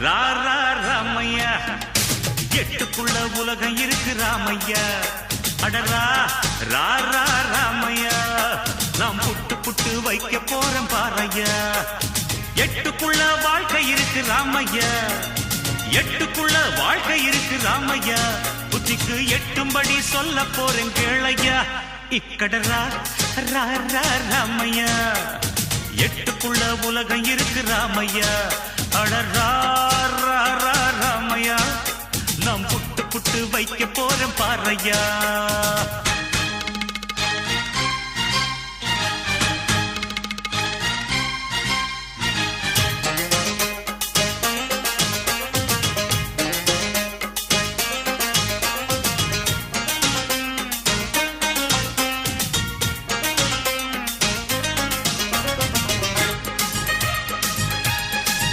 ரா ரா ராமையா எட்டுக்குள்ள உலகம் இருக்கு ராமையா அடரா ரா ரா ராமையா நாம் புட்டு புட்டு வைக்க போறோம் பாரையா எட்டுக்குள்ள வாழ்க்கை இருக்கு ராமையா எட்டுக்குள்ள வாழ்க்கை இருக்கு ராமையா புத்திக்கு எட்டும்படி சொல்ல போறேன் கேளையா இக்கடரா ரா ரா ராமையா எட்டுக்குள்ள உலகம் இருக்கு ராமையா அடரா ரா ரா ராமையா நாம் புட்டு புட்டு வைக்க போறோம் பாரையா